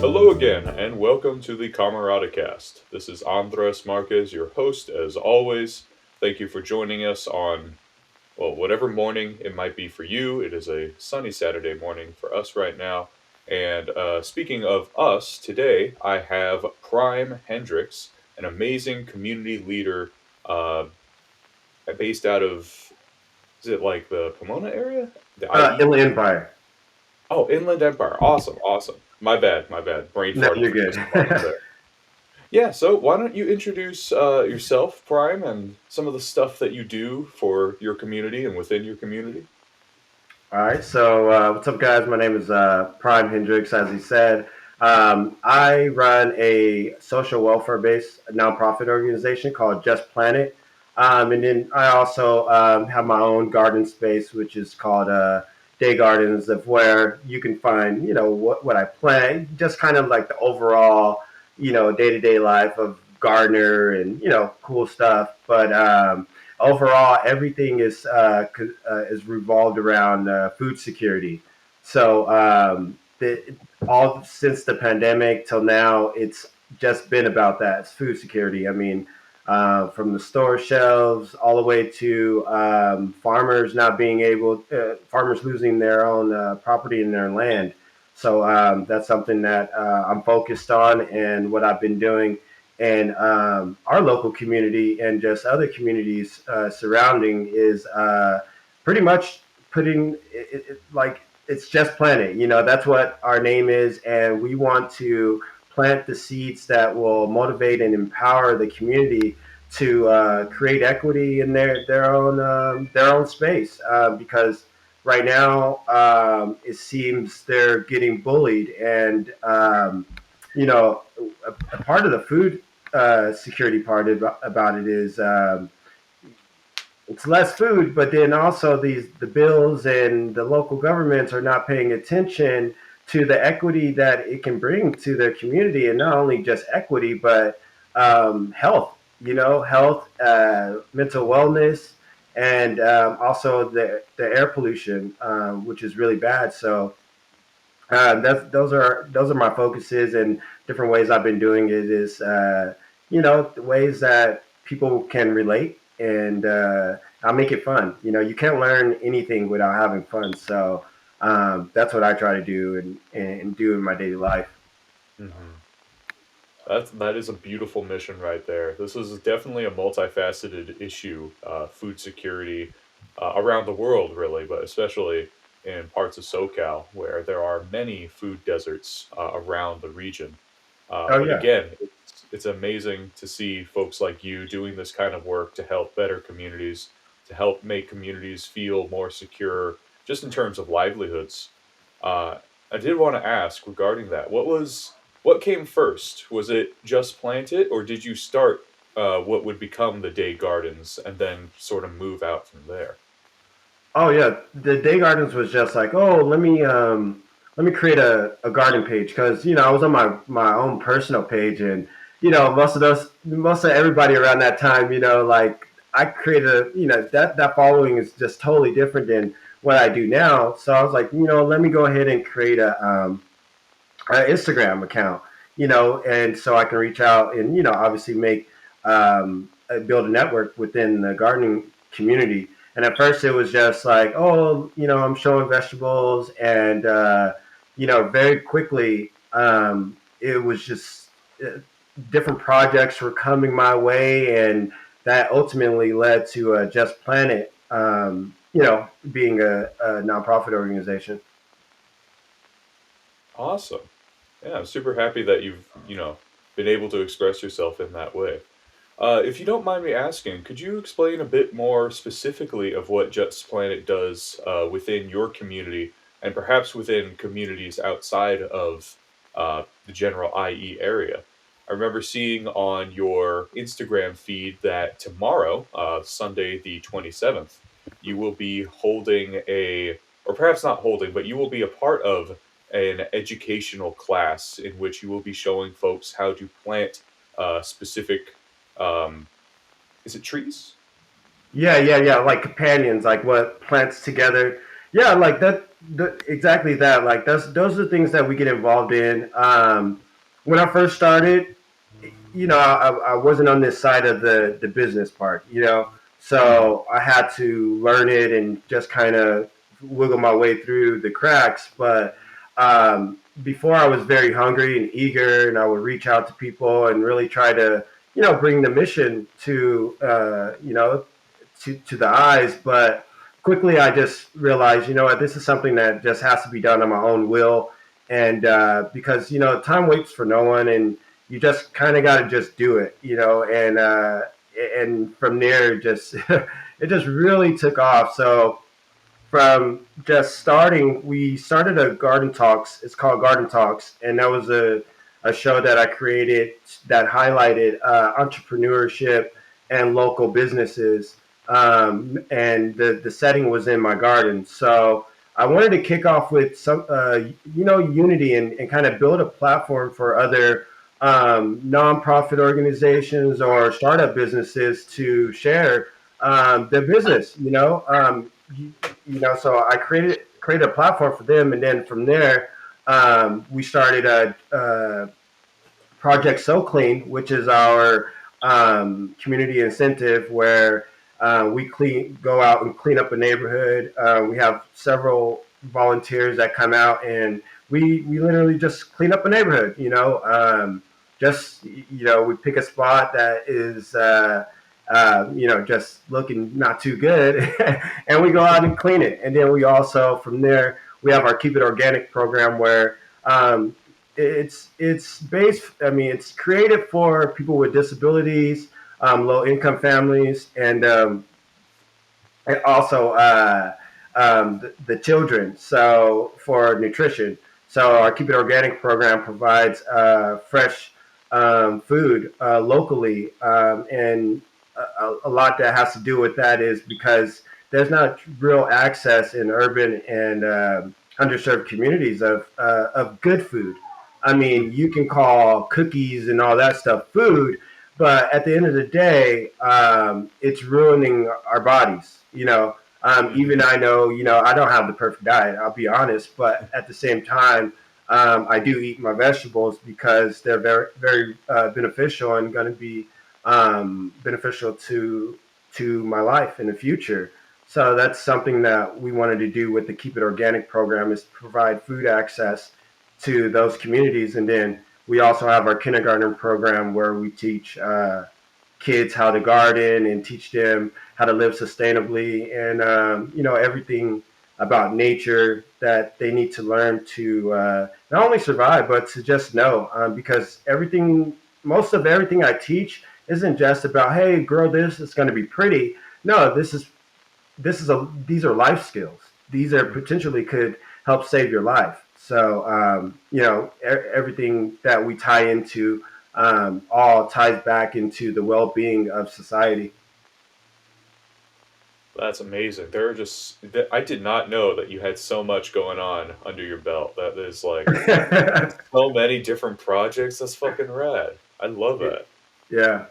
Hello again, and welcome to the CamerataCast. This is Andres Marquez, your host, as always. Thank you for joining us on, well, whatever morning it might be for you. It is a sunny Saturday morning for us right now. And speaking of us, today I have Prime Hendrix, an amazing community leader uh, based out of, is it like the Pomona area? The IE? Inland Empire. Oh, Inland Empire. Awesome, awesome. My bad. Brain No, farted you're for good. just a moment there. Yeah, so why don't you introduce yourself, Prime, and some of the stuff that you do for your community and within your community? All right. So, what's up, guys? My name is Prime Hendrix, as he said. I run a social welfare based nonprofit organization called Just Planet. And then I also have my own garden space, which is called Dae Gardens, of where you can find, what I plant, just kind of like the overall, day to day life of gardener and, cool stuff. But overall, everything is revolved around food security. So all since the pandemic till now, it's just been about that. It's food security. I mean, from the store shelves all the way to farmers not being farmers losing their own property in their land. So that's something that I'm focused on, and what I've been doing and our local community and just other communities surrounding is pretty much putting like it's just planet. That's what our name is, and we want to plant the seeds that will motivate and empower the community to create equity in their own space, because right now it seems they're getting bullied, and you know a part of the food security part about it is it's less food, but then also the bills and the local governments are not paying attention to the equity that it can bring to their community, and not only just equity, but health. Health, mental wellness, and also the air pollution, which is really bad. So those are my focuses, and different ways I've been doing it is the ways that people can relate, and I'll make it fun. You can't learn anything without having fun. So that's what I try to do and do in my daily life. Hmm. That is a beautiful mission right there. This is definitely a multifaceted issue, food security around the world, really, but especially in parts of SoCal where there are many food deserts around the region. Oh But yeah. again, it's amazing to see folks like you doing this kind of work to help better communities, to help make communities feel more secure, just in terms of livelihoods. Uh, I did want to ask regarding that. What came first? Was it just plant it, or did you start what would become the Dae Gardens and then sort of move out from there? Oh yeah, the Day Gardens was just like, oh, let me create a garden page, because I was on my own personal page, and most of everybody around that time, like I created that following is just totally different than what I do now. So I was like, let me go ahead and create a Instagram account, and so I can reach out and obviously make build a network within the gardening community. And at first, it was just like, oh, I'm showing vegetables, and very quickly, it was just different projects were coming my way, and that ultimately led to Just Planet, being a nonprofit organization. Awesome. Yeah, I'm super happy that you've, been able to express yourself in that way. If you don't mind me asking, could you explain a bit more specifically of what Jets Planet does within your community and perhaps within communities outside of the general IE area? I remember seeing on your Instagram feed that tomorrow, Sunday the 27th, you will be holding or perhaps not holding, but you will be a part of an educational class in which you will be showing folks how to plant specific um, is it trees? Yeah, yeah, yeah. Like companions, like what plants together. Yeah, like that, exactly that. Like those are the things that we get involved in. When I first started, I wasn't on this side of the business part, Mhm. so I had to learn it and just kind of wiggle my way through the cracks. But before, I was very hungry and eager, and I would reach out to people and really try to, bring the mission to the eyes. But quickly, I just realized, what, this is something that just has to be done on my own will, and because time waits for no one, and you just kind of got to just do it, and from there, just it just really took off. So from just starting, we started a garden talks. It's called Garden Talks, and that was a show that I created that highlighted entrepreneurship and local businesses. And the setting was in my garden. So I wanted to kick off with some, unity, and kind of build a platform for other nonprofit organizations or startup businesses to share their business. So I created a platform for them, and then from there, we started a Project So Clean, which is our community incentive where we go out and clean up a neighborhood. We have several volunteers that come out, and we literally just clean up a neighborhood. We pick a spot that is. Just looking not too good, and we go out and clean it. And then we also, from there, we have our Keep It Organic program where it's based. I mean, it's created for people with disabilities, low income families, and also the children. So for nutrition, so our Keep It Organic program provides fresh food locally, and a lot that has to do with that is because there's not real access in urban and underserved communities of good food. I mean, you can call cookies and all that stuff food, but at the end of the day, it's ruining our bodies. Even Mhm. I know, I don't have the perfect diet. I'll be honest, but at the same time, I do eat my vegetables because they're very, very beneficial and going to be beneficial to my life in the future. So that's something that we wanted to do with the Keep It Organic program is provide food access to those communities, and then we also have our kindergarten program where we teach kids how to garden and teach them how to live sustainably and everything about nature that they need to learn to not only survive but to just know because most of everything I teach isn't just about, hey, grow this, it's going to be pretty. No, these are life skills. These are Mhm. potentially could help save your life. So everything that we tie into all ties back into the well-being of society. That's amazing. There are just I did not know that you had so much going on under your belt. That is like so many different projects. That's fucking rad. I love that. Yeah.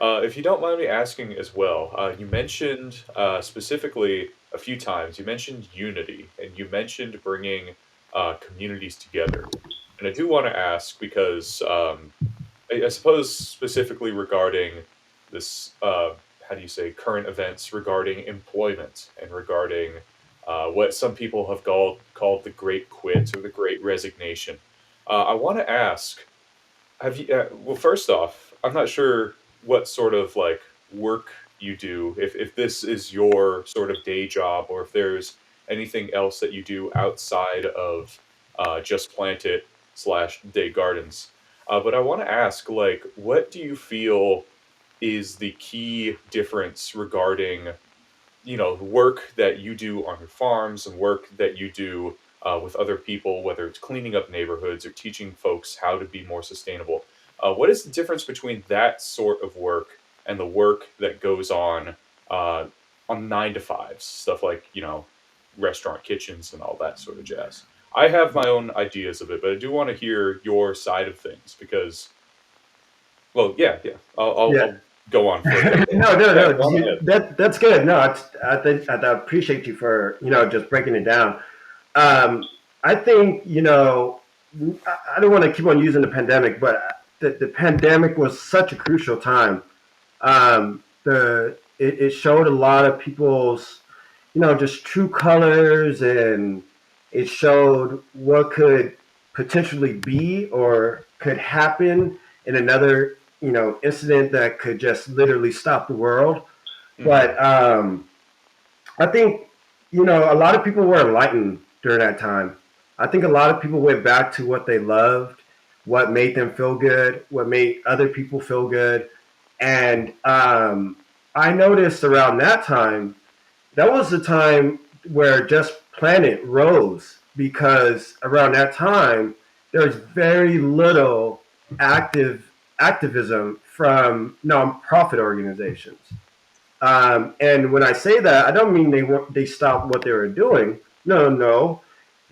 If you don't mind me asking as well, you mentioned specifically a few times, you mentioned unity and you mentioned bringing communities together. And I do want to ask because I suppose specifically regarding this, how do you say, current events regarding employment and regarding what some people have called the Great Quit or the Great Resignation. I want to ask, have you? Well, first off, I'm not sure what sort of like work you do. If this is your sort of day job, or if there's anything else that you do outside of Just Plant It slash Dae Gardens. But I want to ask, like, what do you feel is the key difference regarding the work that you do on your farms and work that you do with other people, whether it's cleaning up neighborhoods or teaching folks how to be more sustainable. What is the difference between that sort of work and the work that goes uh, on 9 to 5s, stuff like restaurant kitchens and all that sort of jazz? I have my own ideas of it, but I do want to hear your side of things because, well, yeah, yeah. I'll Yeah. go on further. No, no, Yeah, no. go on ahead. That's good. No, I think I appreciate you for just breaking it down. I think I don't want to keep on using the pandemic, but the pandemic was such a crucial time. It showed a lot of people's just true colors, and it showed what could potentially be or could happen in another incident that could just literally stop the world. Hmm. But I think a lot of people were enlightened during that time. I think a lot of people went back to what they loved, what made them feel good, what made other people feel good. And I noticed around that time, that was the time where Just Planet rose, because around that time there was very little activism from nonprofit organizations. And when I say that, I don't mean they stopped what they were doing. No, no,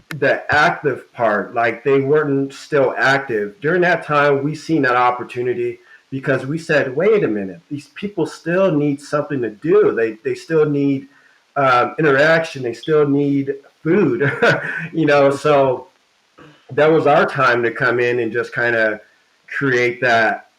the active part, like they weren't still active during that time. We seen that opportunity because we said, wait a minute, these people still need something to do. They still need interaction. They still need food, So that was our time to come in and just kind of create that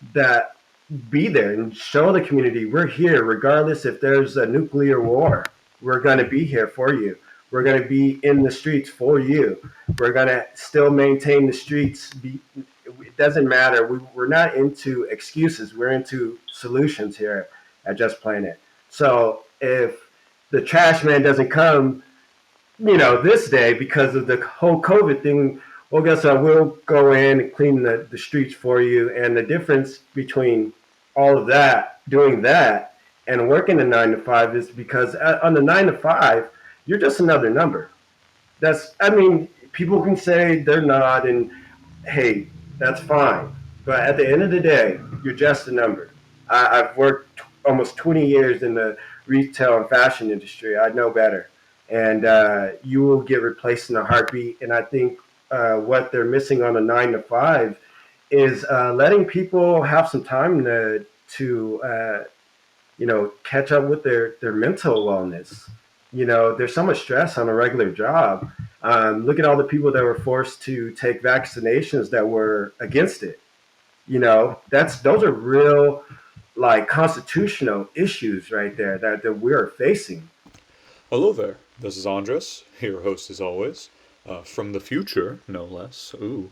be there and show the community we're here regardless if there's a nuclear war. We're going to be here for you. We're going to be in the streets for you. We're going to still maintain the streets. It doesn't matter. We're not into excuses. We're into solutions here at Just Planet. So if the trash man doesn't come this day because of the whole COVID thing, well, guess what? We'll go in and clean the streets for you. And the difference between all of that, doing that, and working a 9 to 5 is because on the 9 to 5, you're just another number. I mean, people can say they're not, and hey, that's fine. But at the end of the day, you're just a number. I've worked almost 20 years in the retail and fashion industry. I know better. And you will get replaced in a heartbeat. And I think what they're missing on a 9 to 5 is letting people have some time to catch up with their mental wellness. There's so much stress on a regular job. Look at all the people that were forced to take vaccinations that were against it. Those are real, like, constitutional issues right there that we're facing. Hello there. This is Andres, your host as always, from the future, no less. Ooh.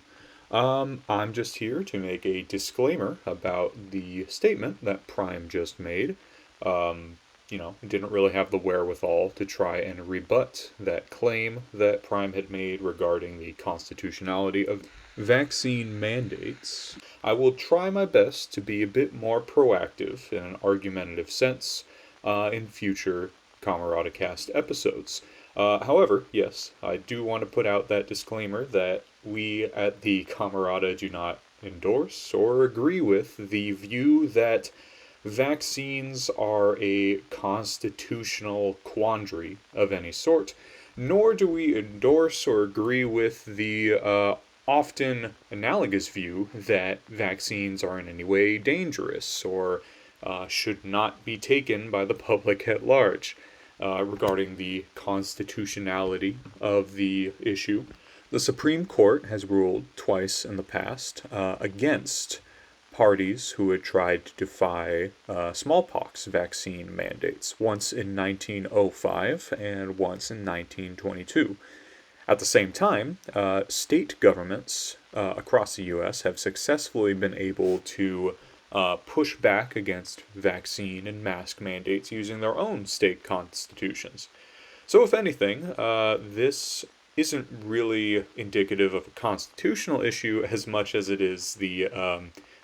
I'm just here to make a disclaimer about the statement that Prime just made. Didn't really have the wherewithal to try and rebut that claim that Prime had made regarding the constitutionality of vaccine mandates. I will try my best to be a bit more proactive in an argumentative sense in future CamerataCast episodes. However, yes, I do want to put out that disclaimer that we at the Camerata do not endorse or agree with the view that vaccines are a constitutional quandary of any sort, nor do we endorse or agree with the often analogous view that vaccines are in any way dangerous or should not be taken by the public at large. Regarding the constitutionality of the issue, the Supreme Court has ruled twice in the past against parties who had tried to defy smallpox vaccine mandates, once in 1905 and once in 1922. At the same time, state governments across the U.S. have successfully been able to push back against vaccine and mask mandates using their own state constitutions. So, if anything, this isn't really indicative of a constitutional issue as much as it is the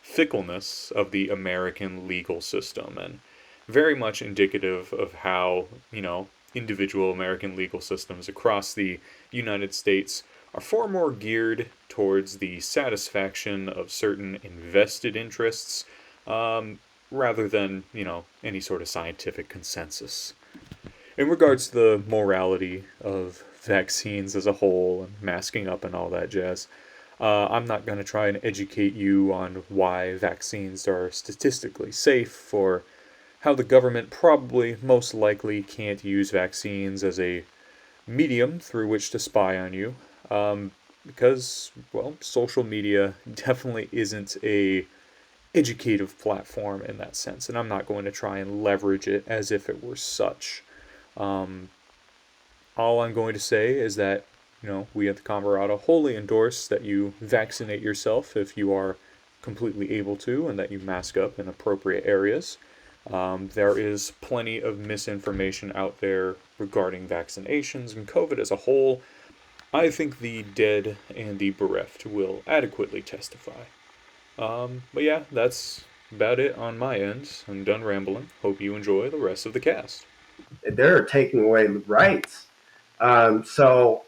fickleness of the American legal system, and very much indicative of how, individual American legal systems across the United States are far more geared towards the satisfaction of certain invested interests rather than, any sort of scientific consensus. In regards to the morality of vaccines as a whole and masking up and all that jazz, I'm not going to try and educate you on why vaccines are statistically safe or how the government probably most likely can't use vaccines as a medium through which to spy on you. Because, well, social media definitely isn't a educative platform in that sense, and I'm not going to try and leverage it as if it were such. Um, all I'm going to say is that, we at the Camerata wholly endorse that you vaccinate yourself if you are completely able to, and that you mask up in appropriate areas. There is plenty of misinformation out there regarding vaccinations and COVID as a whole. I think the dead and the bereft will adequately testify. But yeah, that's about it on my end. I'm done rambling. Hope you enjoy the rest of the cast. They're taking away rights. So,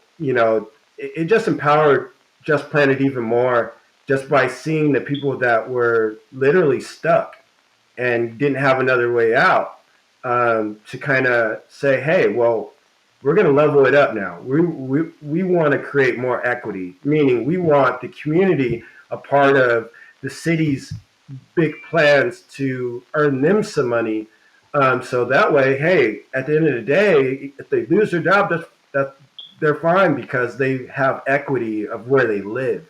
it just empowered Just Planet even more just by seeing the people that were literally stuck and didn't have another way out, to kind of say, hey, well, we're going to level it up now. We want to create more equity, meaning we want the community a part of the city's big plans to earn them some money. So that way, hey, at the end of the day, if they lose their job, they're fine because they have equity of where they live.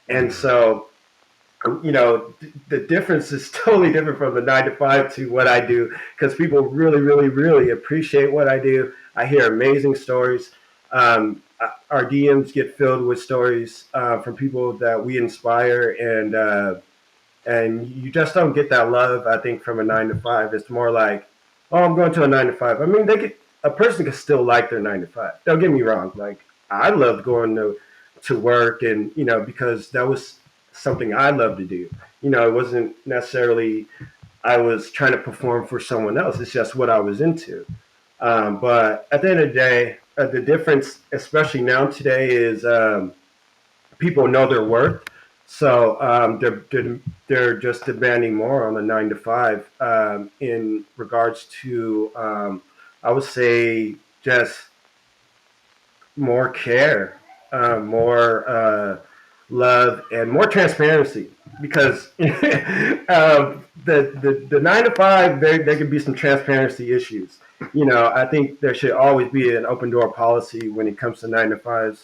And Mm-hmm. so, the difference is totally different from the 9 to 5 to what I do, because people really, really, really appreciate what I do. I hear amazing stories. Our DMs get filled with stories from people that we inspire, and you just don't get that love. I think from a 9 to 5, it's more like, oh, I'm going to a 9 to 5. I mean, a person can still like their 9 to 5. Don't get me wrong. Like, I loved going to work, and because that was something I loved to do. It wasn't necessarily I was trying to perform for someone else. It's just what I was into. But at the end of the day, the difference, especially now today, is people know their worth. So they're just demanding more on the 9 to 5, in regards to, I would say, just more care, more love, and more transparency. Because the 9 to 5, there could be some transparency issues. I think there should always be an open door policy when it comes to 9 to 5s,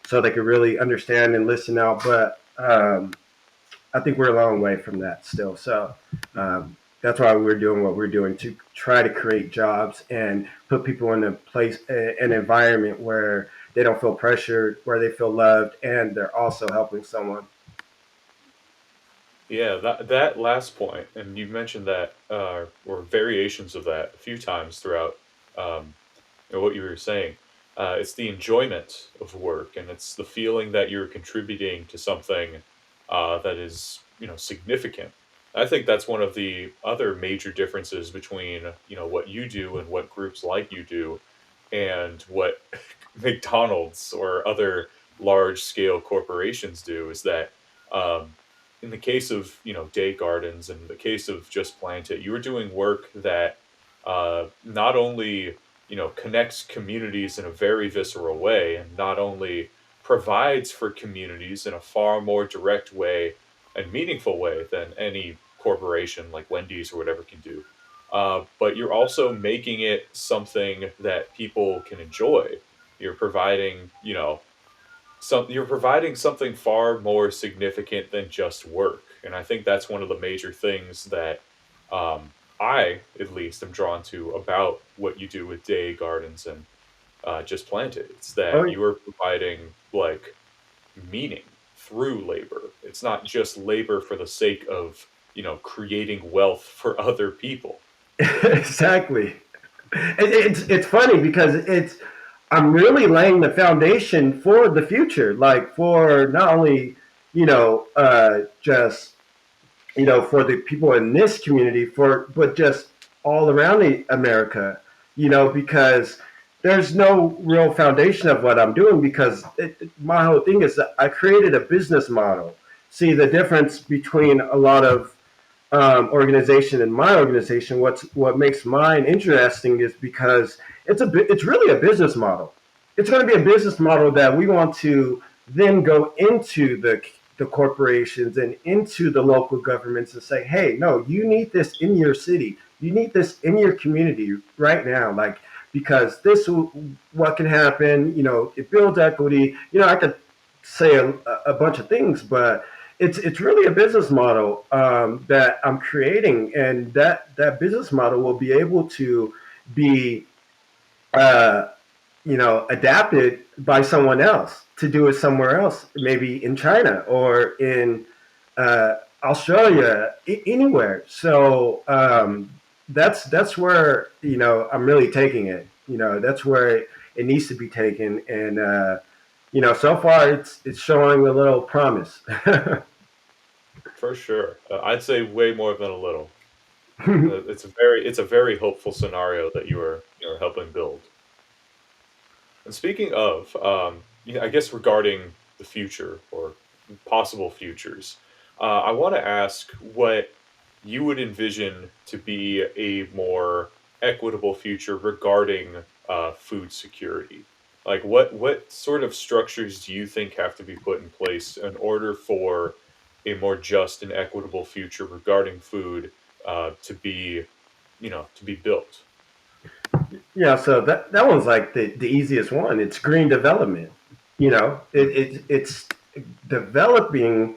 so they could really understand and listen out. But I think we're a long way from that still. So that's why we're doing what we're doing, to try to create jobs and put people in a place, an environment where they don't feel pressured, where they feel loved, and they're also helping someone. Yeah, that last point, and you mentioned that, or variations of that a few times throughout, um, what you were saying. It's the enjoyment of work, and it's the feeling that you're contributing to something that is, significant. I think that's one of the other major differences between, what you do and what groups like you do, and what McDonald's or other large scale corporations do, is that, um, in the case of, Dae Gardens, and the case of Just Plant It, you are doing work that not only, connects communities in a very visceral way, and not only provides for communities in a far more direct way and meaningful way than any corporation like Wendy's or whatever can do. But you're also making it something that people can enjoy. You're providing, you're providing something far more significant than just work. And I think that's one of the major things that, I, at least, am drawn to about what you do with Day Gardens and Just Planted. It's that Oh, you are providing, like, meaning through labor. It's not just labor for the sake of, creating wealth for other people. exactly. It's funny because I'm really laying the foundation for the future, like for not only just for the people in this community, but just all around America, because there's no real foundation of what I'm doing, because my whole thing is that I created a business model. See, the difference between a lot of organization and my organization, what makes mine interesting is because it's really a business model. It's going to be a business model that we want to then go into the corporations and into the local governments and say, hey, no, you need this in your city. You need this in your community right now. Like, because what can happen, it builds equity. I could say a bunch of things, but it's really a business model that I'm creating, and that business model will be able to be uh, adapted by someone else to do it somewhere else, maybe in China or in uh, Australia, anywhere. So that's where I'm really taking it. That's where it needs to be taken, and so far it's showing a little promise. For sure. I'd say way more than a little. It's a very hopeful scenario that you're helping build. And speaking of, I guess regarding the future or possible futures, I want to ask what you would envision to be a more equitable future regarding food security. Like, what sort of structures do you think have to be put in place in order for a more just and equitable future regarding food to be built? Yeah, so that one's like the easiest one. It's green development. It's developing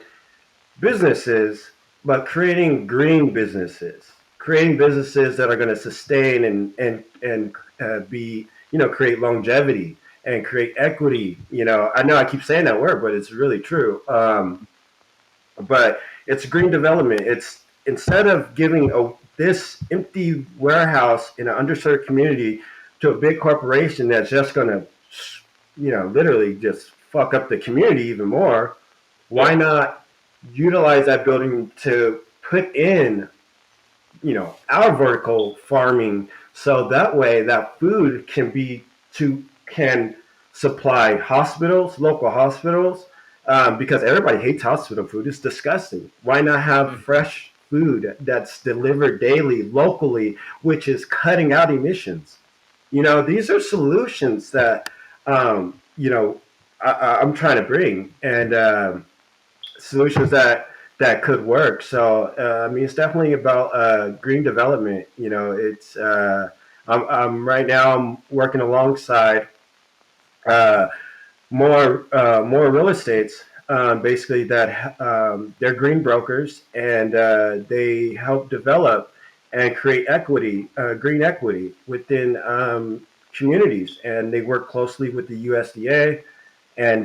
businesses, but creating green businesses, creating businesses that are going to sustain and be create longevity and create equity. I know I keep saying that word, but it's really true. But it's green development. It's instead of giving this empty warehouse in an underserved community to a big corporation that's just going to, literally just fuck up the community even more. Why Yeah. not utilize that building to put in, our vertical farming, so that way that food can supply hospitals, local hospitals, because everybody hates hospital food. It's disgusting. Why not have Mm. fresh food that's delivered daily, locally, which is cutting out emissions? These are solutions that I'm trying to bring, and solutions that could work. So I mean, it's definitely about green development. It's I'm right now I'm working alongside uh, more real estates. Basically, that they're green brokers, and they help develop and create equity, green equity within communities, and they work closely with the USDA, and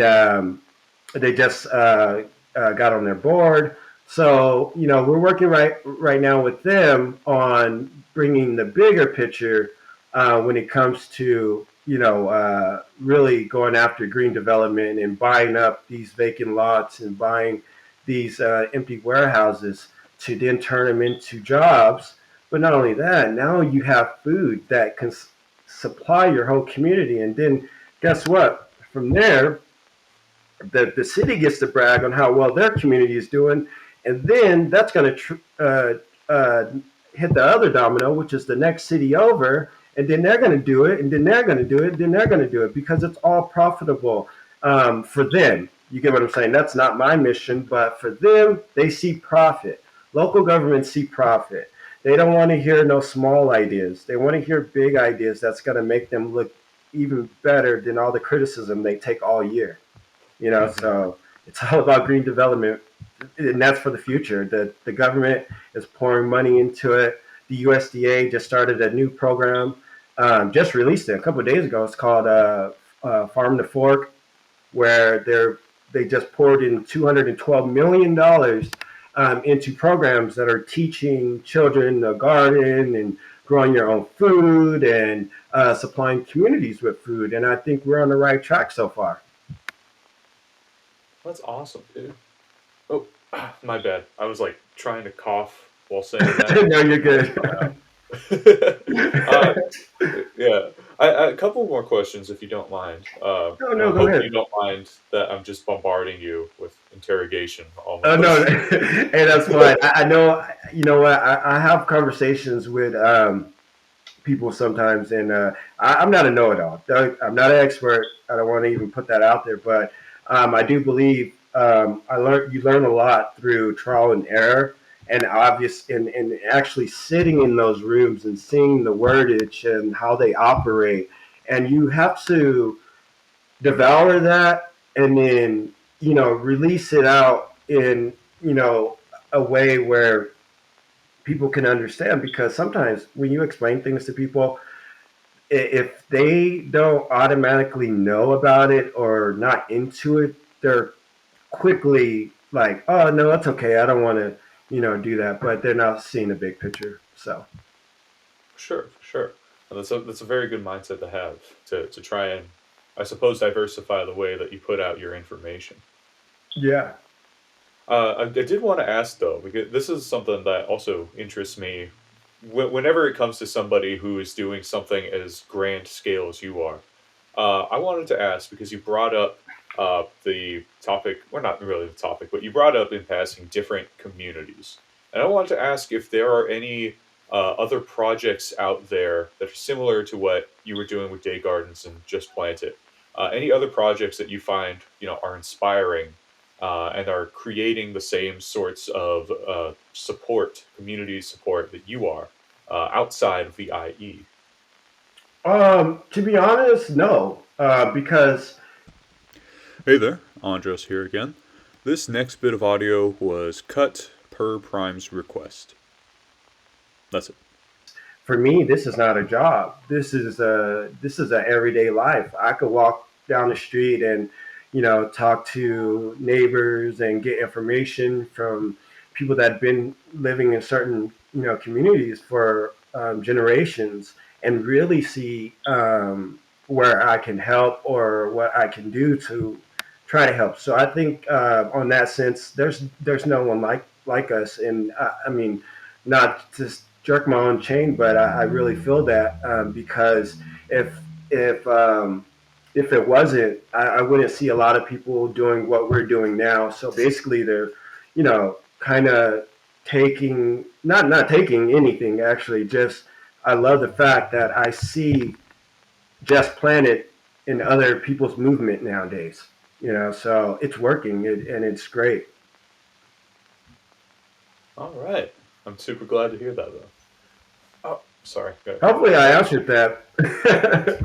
they just got on their board. So we're working right now with them on bringing the bigger picture when it comes to really going after green development and buying up these vacant lots and buying these empty warehouses to then turn them into jobs. But not only that, now you have food that can supply your whole community, and then guess what? From there, the city gets to brag on how well their community is doing, and then that's going to hit the other domino, which is the next city over, and then they're going to do it, and then they're going to do it, and then they're going to do it because it's all profitable for them. You get what I'm saying? That's not my mission, but for them, they see profit. Local governments see profit. They don't want to hear no small ideas. They want to hear big ideas that's going to make them look even better than all the criticism they take all year. Hmm. So it's all about green development, and that's for the future. The government is pouring money into it. The USDA just started a new program, just released it a couple of days ago. It's called Farm to Fork, where they just poured in $212 million into programs that are teaching children the garden and growing your own food and supplying communities with food. And I think we're on the right track so far. That's awesome, dude. Oh, my bad. I was like trying to cough while saying that. No, you're Almost good. got out. uh, yeah. A couple more questions, if you don't mind. No, And no, I go hope you ahead. don't mind that I'm just bombarding you with interrogation Oh no, almost. hey, that's fine. I know. You know what? I have conversations with people sometimes, and I'm not a know-it-all. I'm not an expert. I don't want to even put that out there, but I do believe. I learned you learn a lot through trial and error, and and actually sitting in those rooms and seeing the wordage and how they operate, and you have to devour that and then release it out in a way where people can understand, because sometimes when you explain things to people, if they don't automatically know about it or not into it, they're quickly like, oh no, that's okay, I don't want to do that, but they're not seeing the big picture. So Sure, for sure. And that's a very good mindset to have to try and, I suppose, diversify the way that you put out your information. yeah. I did want to ask though, because this is something that also interests me. Whenever it comes to somebody who is doing something as grand scale as you are, I wanted to ask because you brought up the topic, well, not really the topic, but you brought up in passing different communities, and I wanted to ask if there are any other projects out there that are similar to what you were doing with Dae Gardens and Just Planted. Any other projects that you find are inspiring and are creating the same sorts of support, community support that you are outside of the IE. To be honest, no, because Hey there, Andres here again. This next bit of audio was cut per Prime's request. That's it. for me, this is not a job. This is a everyday life. I could walk down the street and talk to neighbors and get information from people that have been living in certain communities for generations, and really see where I can help or what I can do to try to help. So I think on that sense, there's no one like us, and I mean, not just jerk my own chain, but I really feel that because if if um, if it wasn't, I wouldn't see a lot of people doing what we're doing now. So basically, they're kind of taking not taking anything, actually. Just I love the fact that I see Just Planet in other people's movement nowadays. So it's working, and it's great. All right. I'm super glad to hear that, though. Oh, sorry. Go ahead. Hopefully, I answered that.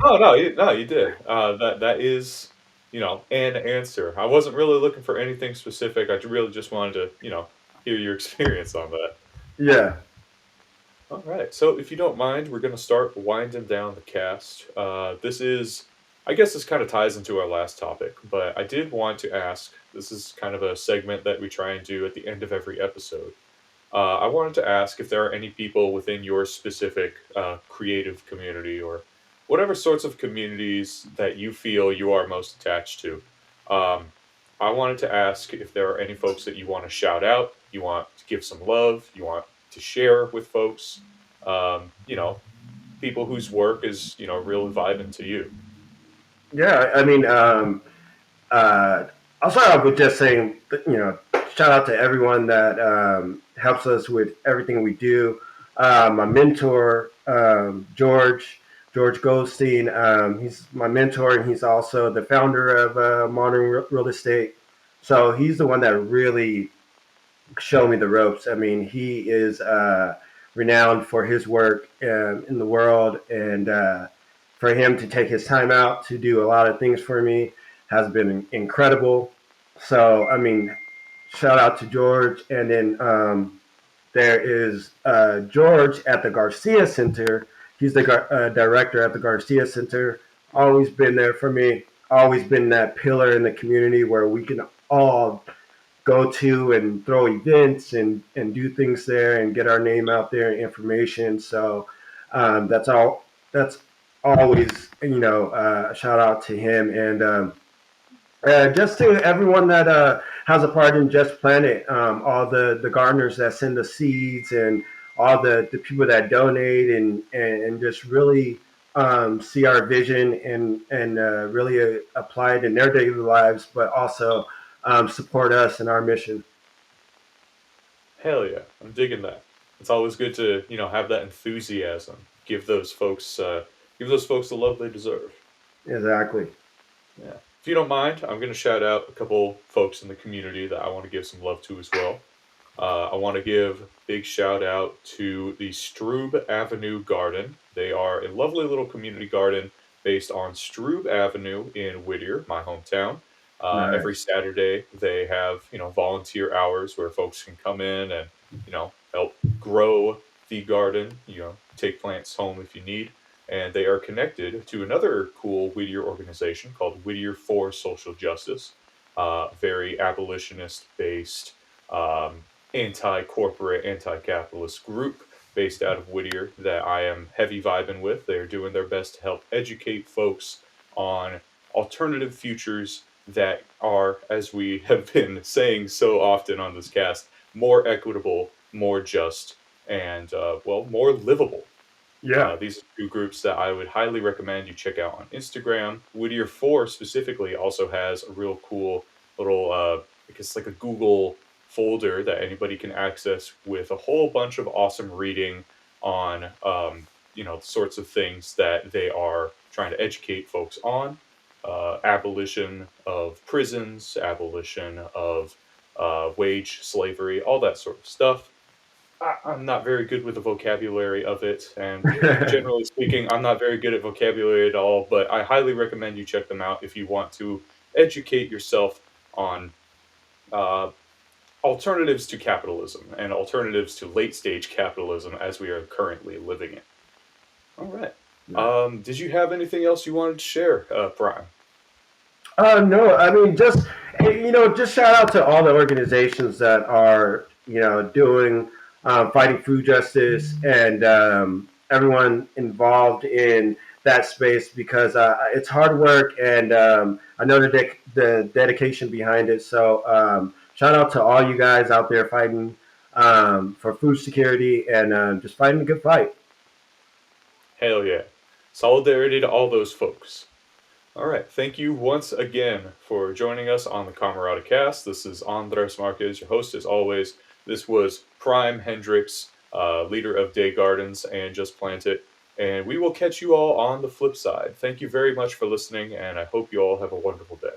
Oh no, no, you did. That is, an answer. I wasn't really looking for anything specific. I really just wanted to, hear your experience on that. Yeah. All right. So, if you don't mind, we're going to start winding down the cast. I guess this kind of ties into our last topic, but I did want to ask, this is kind of a segment that we try and do at the end of every episode. I wanted to ask if there are any people within your specific creative community or whatever sorts of communities that you feel you are most attached to. Um, I wanted to ask if there are any folks that you want to shout out, you want to give some love, you want to share with folks, people whose work is, really vibing to you. Yeah. I mean, uh, I'll start off with just saying, shout out to everyone that helps us with everything we do. My mentor, George Goldstein, he's my mentor, and he's also the founder of Modern Real Estate. So he's the one that really showed me the ropes. I mean, he is renowned for his work in the world, and for him to take his time out to do a lot of things for me has been incredible. So, I mean, shout out to George. And then there is George at the Garcia Center. He's the director at the Garcia Center. Always been there for me. Always been that pillar in the community where we can all go to and throw events and do things there and get our name out there and information. So that's all. That's always a shout out to him, and just to everyone that has a part in Just Planet, all the gardeners that send the seeds, and all the people that donate, and just really see our vision and really apply it in their daily lives, but also support us in our mission. Hell yeah, I'm digging that. It's always good to, have that enthusiasm. Give those folks the love they deserve. Exactly. Yeah. If you don't mind, I'm going to shout out a couple folks in the community that I want to give some love to as well. I want to give big shout out to the Strub Avenue Garden. They are a lovely little community garden based on Strub Avenue in Whittier, my hometown. Every Nice. Saturday, they have volunteer hours where folks can come in and help grow the garden. Take plants home if you need. And they are connected to another cool Whittier organization called Whittier for Social Justice, very abolitionist based. Anti-corporate, anti-capitalist group based out of Whittier that I am heavy vibing with. They're doing their best to help educate folks on alternative futures that are, as we have been saying so often on this cast, more equitable, more just, and more livable. Yeah. These are two groups that I would highly recommend you check out on Instagram. Whittier 4 specifically also has a real cool little, I guess, like a Google folder that anybody can access with a whole bunch of awesome reading on, the sorts of things that they are trying to educate folks on. Abolition of prisons, abolition of wage slavery, all that sort of stuff. I'm not very good with the vocabulary of it, and generally speaking, I'm not very good at vocabulary at all, but I highly recommend you check them out if you want to educate yourself on uh, alternatives to capitalism and alternatives to late stage capitalism as we are currently living it. All right. Did you have anything else you wanted to share, Prime? No, I mean, just shout out to all the organizations that are, doing, fighting food justice and everyone involved in that space because it's hard work and I know the dedication behind it. So, shout out to all you guys out there fighting for food security and just fighting a good fight. Hell yeah. Solidarity to all those folks. All right. Thank you once again for joining us on the CamerataCast. This is Andres Marquez, your host as always. This was Prime Hendrix, leader of Dae Gardens and Just Plant It. And we will catch you all on the flip side. Thank you very much for listening, and I hope you all have a wonderful day.